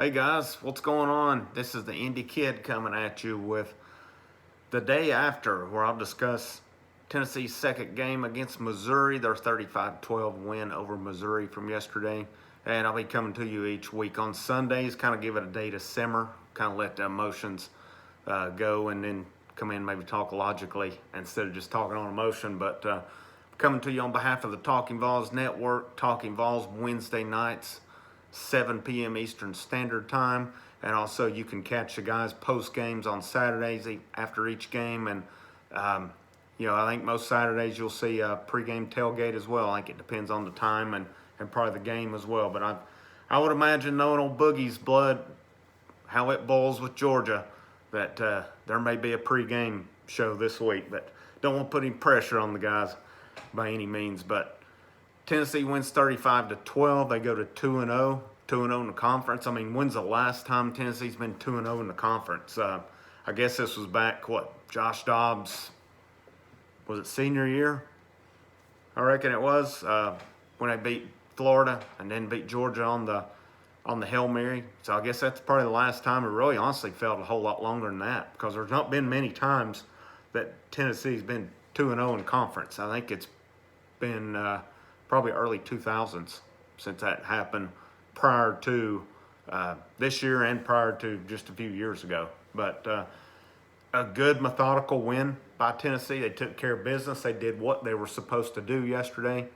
Hey guys, what's going on? This is the Indy Kid coming at you with the day after, where I'll discuss Tennessee's second game against Missouri, their 35-12 win over Missouri from yesterday. And I'll be coming to you each week on Sundays, kind of give it a day to simmer, kind of let the emotions go, and then come in maybe talk logically instead of just talking on emotion. But coming to you on behalf of the Talkin VAWLS Network, Talkin VAWLS Wednesday nights, 7 p.m. Eastern Standard Time. And also you can catch the guys post games on Saturdays after each game. And, I think most Saturdays you'll see a pregame tailgate as well. I think it depends on the time and probably the game as well. But I would imagine, knowing old Boogie's blood, how it boils with Georgia, that there may be a pregame show this week. But don't want to put any pressure on the guys by any means. But Tennessee wins 35-12. They go to 2-0, 2-0 in the conference. I mean, when's the last time Tennessee's been 2-0 in the conference? I guess this was back, Josh Dobbs, was it senior year? I reckon it was, when they beat Florida and then beat Georgia on the Hail Mary. So I guess that's probably the last time. It really honestly felt a whole lot longer than that, because there's not been many times that Tennessee's been 2-0 in conference. I think it's been probably early 2000s since that happened, prior to this year and prior to just a few years ago. But a good methodical win by Tennessee. They took care of business. They did what they were supposed to do yesterday.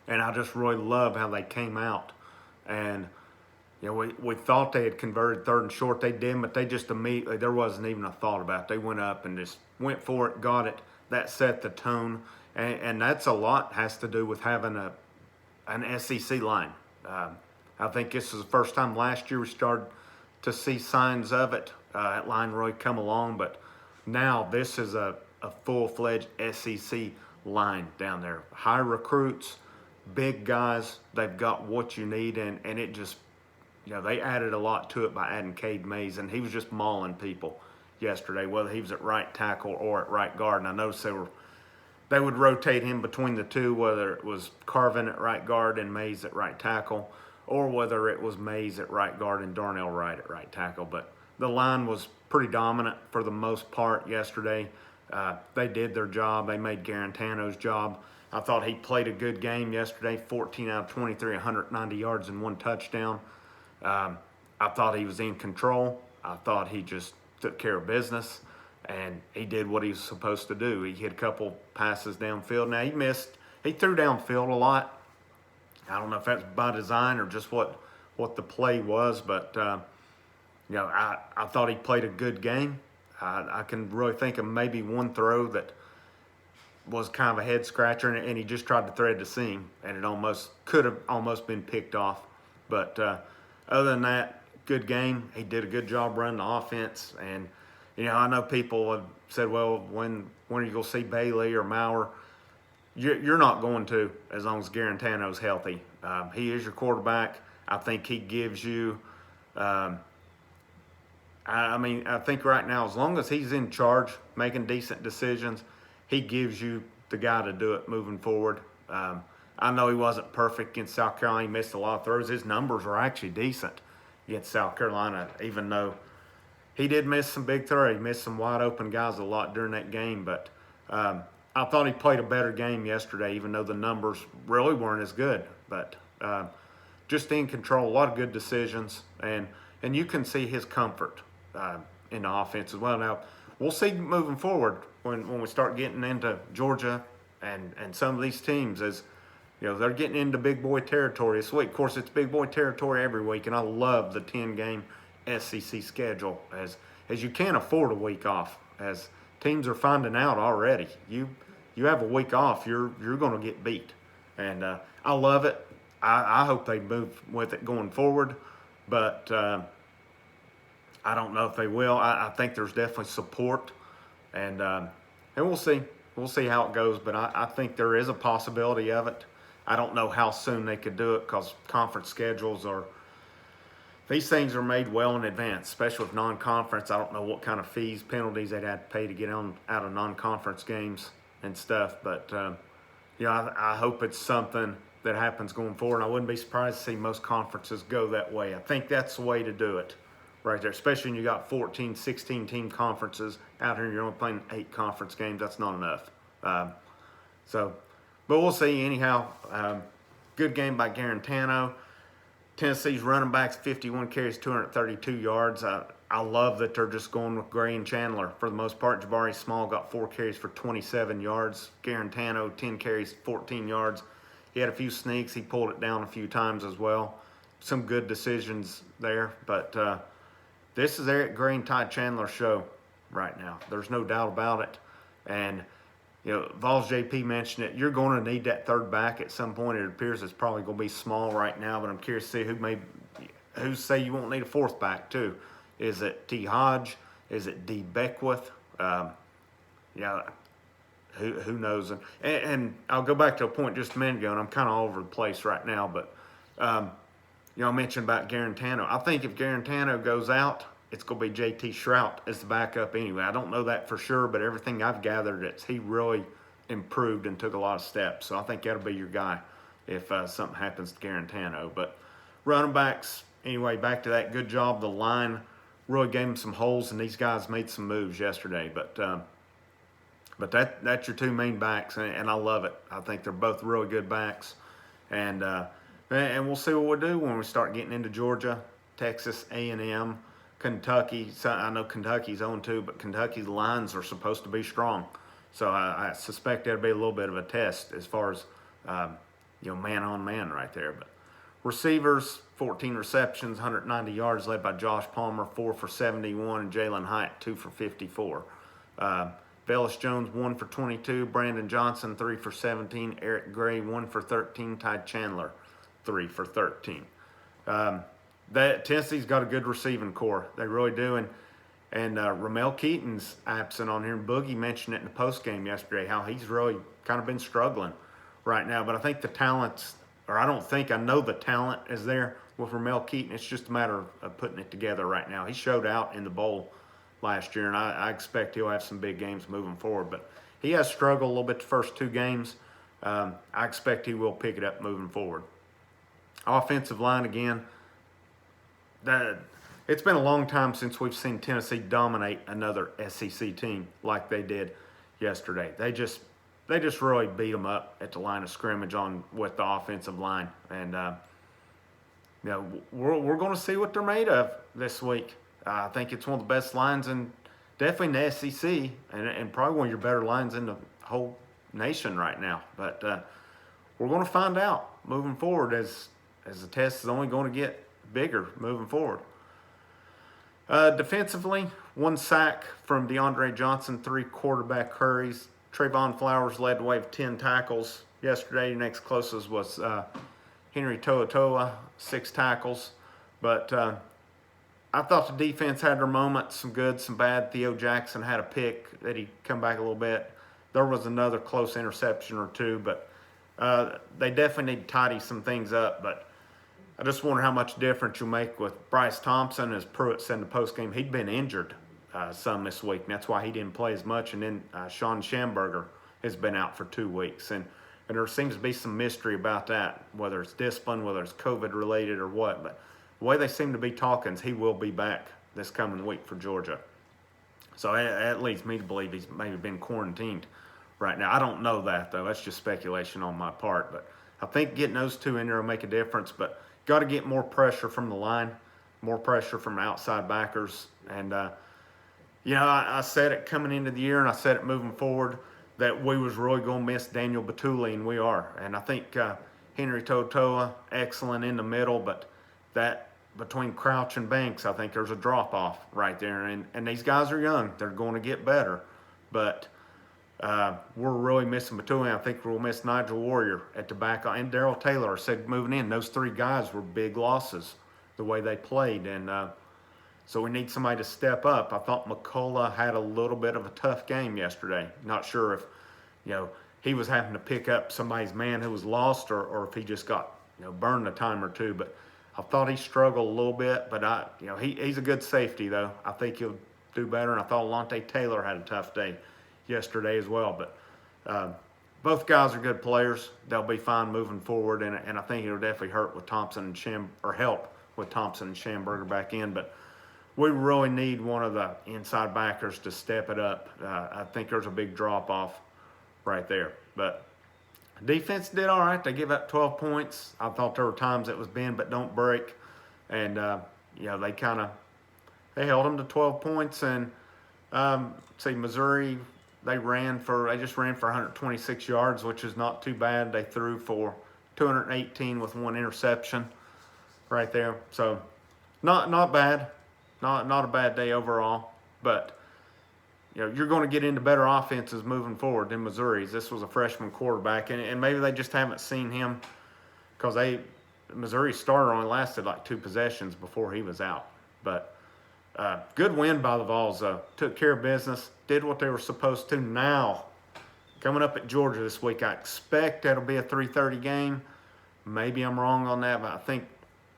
And I just really love how they came out. And, we thought they had converted third and short. They did, but they just immediately, there wasn't even a thought about it. They went up and just went for it, got it. That set the tone. And that's a lot, has to do with having an SEC line. I think this is the first time last year we started to see signs of it. That line really come along, but now this is a full-fledged SEC line down there. High recruits, big guys. They've got what you need, and it just, they added a lot to it by adding Cade Mays, and he was just mauling people yesterday, whether he was at right tackle or at right guard. And I noticed they would rotate him between the two, whether it was Carvin at right guard and Mays at right tackle, or whether it was Mays at right guard and Darnell Wright at right tackle. But the line was pretty dominant for the most part yesterday. They did their job. They made Garantano's job. I thought he played a good game yesterday, 14 out of 23, 190 yards and 1 touchdown. I thought he was in control. I thought he just took care of business. And he did what he was supposed to do. He hit a couple passes downfield. Now, he threw downfield a lot. I don't know if that's by design or just what the play was, but, I thought he played a good game. I can really think of maybe one throw that was kind of a head scratcher, and he just tried to thread the seam, and it could have almost been picked off. But other than that, good game. He did a good job running the offense. And I know people have said, well, when are you going to see Bailey or Maurer? You're not going to, as long as Garantano's healthy. He is your quarterback. I think he gives you, I think right now, as long as he's in charge, making decent decisions, he gives you the guy to do it moving forward. I know he wasn't perfect against South Carolina. He missed a lot of throws. His numbers were actually decent against South Carolina, even though he did miss some big throws. He missed some wide open guys a lot during that game. But I thought he played a better game yesterday, even though the numbers really weren't as good. But just in control, a lot of good decisions. And you can see his comfort in the offense as well. Now, we'll see moving forward when we start getting into Georgia and some of these teams, as they're getting into big boy territory this week. Of course, it's big boy territory every week, and I love the 10-game SEC schedule, as you can't afford a week off, as teams are finding out already. You have a week off, you're going to get beat. And I love it. I hope they move with it going forward, but I don't know if they will. I think there's definitely support, and we'll see. We'll see how it goes, but I think there is a possibility of it. I don't know how soon they could do it, because conference schedules these things are made well in advance, especially with non-conference. I don't know what kind of fees, penalties they'd have to pay to get out of non-conference games and stuff. But, I hope it's something that happens going forward. And I wouldn't be surprised to see most conferences go that way. I think that's the way to do it right there, especially when you got 14, 16 team conferences out here and you're only playing 8 conference games. That's not enough. But we'll see anyhow. Good game by Garantano. Tennessee's running backs, 51 carries, 232 yards. I love that they're just going with Gray and Chandler for the most part. Jabari Small got 4 carries for 27 yards. Garantano, 10 carries, 14 yards. He had a few sneaks. He pulled it down a few times as well. Some good decisions there. But this is Eric Gray and Ty Chandler's show right now. There's no doubt about it. And, Vols JP mentioned it. You're going to need that third back at some point. It appears it's probably going to be Small right now, but I'm curious to see who say you won't need a fourth back too. Is it T. Hodge? Is it D. Beckwith? Who knows? And I'll go back to a point just a minute ago, and I'm kind of all over the place right now, but I mentioned about Garantano. I think if Garantano goes out, it's going to be J.T. Shrout as the backup anyway. I don't know that for sure, but everything I've gathered, he really improved and took a lot of steps. So I think that'll be your guy if something happens to Garantano. But running backs, anyway, back to that. Good job. The line really gave them some holes, and these guys made some moves yesterday. But that's your 2 main backs, and I love it. I think they're both really good backs. And we'll see what we do when we start getting into Georgia, Texas, A&M, Kentucky. So I know Kentucky's 0-2, but Kentucky's lines are supposed to be strong. So I suspect that'll be a little bit of a test as far as, man-on-man right there. But receivers, 14 receptions, 190 yards, led by Josh Palmer, 4 for 71, and Jalen Hyatt, 2 for 54. Velus Jones, 1 for 22. Brandon Johnson, 3 for 17. Eric Gray, 1 for 13. Ty Chandler, 3 for 13. Tennessee's got a good receiving core. They really do. And Ramel Keaton's absent on here. And Boogie mentioned it in the postgame yesterday, how he's really kind of been struggling right now. But I think I know the talent is there with Ramel Keaton. It's just a matter of putting it together right now. He showed out in the bowl last year, and I expect he'll have some big games moving forward. But he has struggled a little bit the first 2 games. I expect he will pick it up moving forward. Offensive line again. It's been a long time since we've seen Tennessee dominate another SEC team like they did yesterday. They just really beat them up at the line of scrimmage with the offensive line, and we're going to see what they're made of this week. I think it's one of the best lines definitely in the SEC, and probably one of your better lines in the whole nation right now. But we're going to find out moving forward as the test is only going to get bigger moving forward. Defensively, 1 sack from DeAndre Johnson, 3 quarterback hurries. Trayvon Flowers led the way with 10 tackles yesterday. Next closest was Henry To'oTo'o, 6 tackles. But I thought the defense had their moments, some good, some bad. Theo Jackson had a pick that he come back a little bit. There was another close interception or 2, but they definitely need to tidy some things up. But I just wonder how much difference you'll make with Bryce Thompson. As Pruitt said in the postgame, he'd been injured some this week, and that's why he didn't play as much. And then Sean Schamberger has been out for 2 weeks. And there seems to be some mystery about that, whether it's discipline, whether it's COVID-related or what. But the way they seem to be talking is he will be back this coming week for Georgia. So that leads me to believe he's maybe been quarantined right now. I don't know that, though. That's just speculation on my part. But I think getting those 2 in there will make a difference. But got to get more pressure from the line, more pressure from outside backers. And, I said it coming into the year, and I said it moving forward, that we was really going to miss Daniel Batuli, and we are. And I think Henry To'oTo'o, excellent in the middle, but that between Crouch and Banks, I think there's a drop-off right there. And these guys are young. They're going to get better. But we're really missing Batuli. I think we'll miss Nigel Warrior at the back. And Darrell Taylor said moving in. Those 3 guys were big losses the way they played. And so we need somebody to step up. I thought McCullough had a little bit of a tough game yesterday. Not sure if, he was having to pick up somebody's man who was lost or if he just got, burned a time or 2. But I thought he struggled a little bit. But, he's a good safety, though. I think he'll do better. And I thought Alontae Taylor had a tough day yesterday as well. But both guys are good players. They'll be fine moving forward, and I think it'll definitely hurt with Thompson and help with Thompson and Schamberger back in. But we really need one of the inside backers to step it up. I think there's a big drop off right there. But defense did all right. They gave up 12 points. I thought there were times it was bend but don't break, and they held them to 12 points. And Missouri, they just ran for 126 yards, which is not too bad. They threw for 218 with one interception right there. So not bad. Not a bad day overall. But you're going to get into better offenses moving forward than Missouri's. This was a freshman quarterback, and maybe they just haven't seen him because Missouri's starter only lasted like 2 possessions before he was out. But good win by the Vols, though. Took care of business, did what they were supposed to. Now, coming up at Georgia this week, I expect that'll be a 3:30 game. Maybe I'm wrong on that, but I think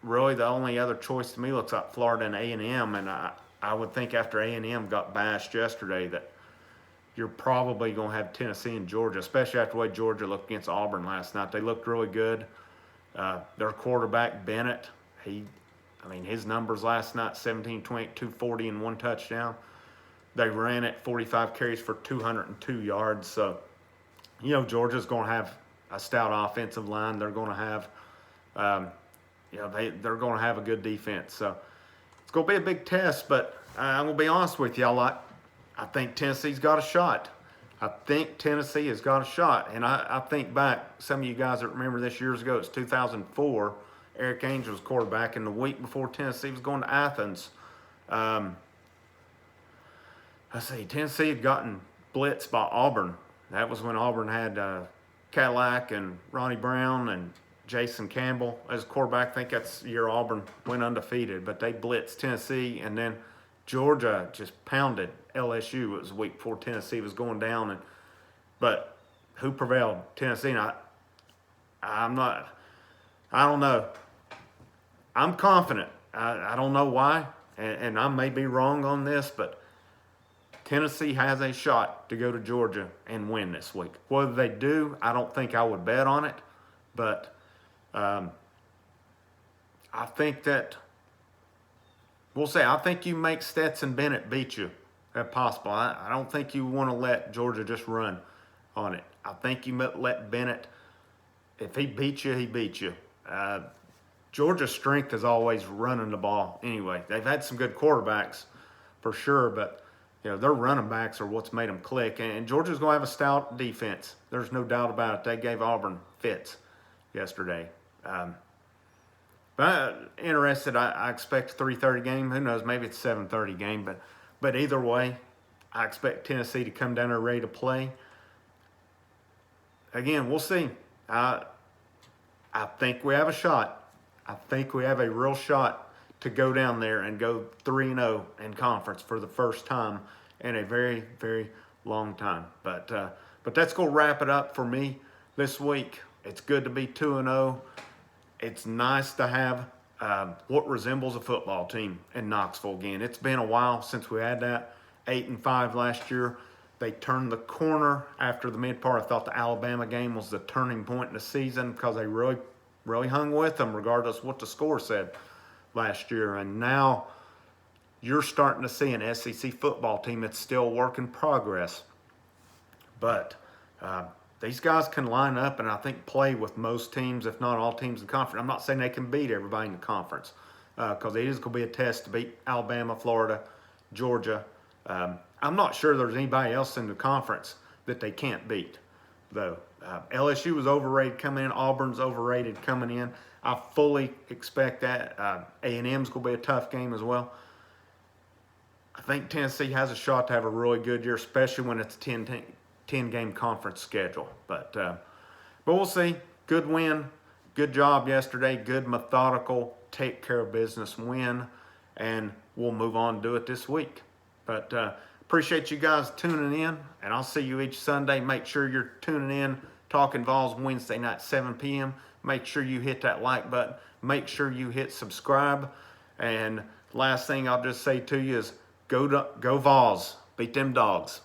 really the only other choice to me looks like Florida and A&M, and I would think after A&M got bashed yesterday that you're probably going to have Tennessee and Georgia, especially after the way Georgia looked against Auburn last night. They looked really good. Their quarterback, Bennett, his numbers last night, 17, 28, 240, and 1 touchdown. They ran it 45 carries for 202 yards. So, Georgia's going to have a stout offensive line. They're going to have, they're going to have a good defense. So it's going to be a big test. But I'm going to be honest with y'all. I think Tennessee's got a shot. I think Tennessee has got a shot. And I think back, some of you guys that remember this years ago, it's 2004. Eric Angel was quarterback, and the week before Tennessee was going to Athens, Tennessee had gotten blitzed by Auburn. That was when Auburn had Cadillac and Ronnie Brown and Jason Campbell as quarterback. I think that's the year Auburn went undefeated, but they blitzed Tennessee, and then Georgia just pounded LSU. It was the week before Tennessee was going down, but who prevailed? Tennessee. And I don't know. I'm confident. I don't know why, and I may be wrong on this, but Tennessee has a shot to go to Georgia and win this week. Whether they do, I don't think I would bet on it, but I think that we'll say I think you make Stetson Bennett beat you if possible. I don't think you want to let Georgia just run on it. I think you let Bennett, if he beats you, he beats you. Georgia's strength is always running the ball anyway. They've had some good quarterbacks for sure, but their running backs are what's made them click. And Georgia's going to have a stout defense. There's no doubt about it. They gave Auburn fits yesterday. But interested, I expect a 3:30 game. Who knows? Maybe it's a 7:30 game. But either way, I expect Tennessee to come down there ready to play. Again, we'll see. I think we have a shot. I think we have a real shot to go down there and go 3-0 in conference for the first time in a very, very long time. But that's going to wrap it up for me this week. It's good to be 2-0. It's nice to have what resembles a football team in Knoxville again. It's been a while since we had that. 8-5 last year. They turned the corner after the mid part. I thought the Alabama game was the turning point in the season because they really hung with them regardless of what the score said last year. And now you're starting to see an SEC football team that's still a work in progress. But these guys can line up and I think play with most teams, if not all teams in the conference. I'm not saying they can beat everybody in the conference because it is going to be a test to beat Alabama, Florida, Georgia. I'm not sure there's anybody else in the conference that they can't beat, though. LSU was overrated coming in. Auburn's overrated coming in. I fully expect that. A&M's going to be a tough game as well. I think Tennessee has a shot to have a really good year, especially when it's a 10-game conference schedule. But we'll see. Good win. Good job yesterday. Good methodical, take care of business win. And we'll move on and do it this week. But appreciate you guys tuning in, and I'll see you each Sunday. Make sure you're tuning in. Talkin Vols Wednesday night, 7 p.m. Make sure you hit that like button. Make sure you hit subscribe. And last thing I'll just say to you is go Vols. Beat them dogs.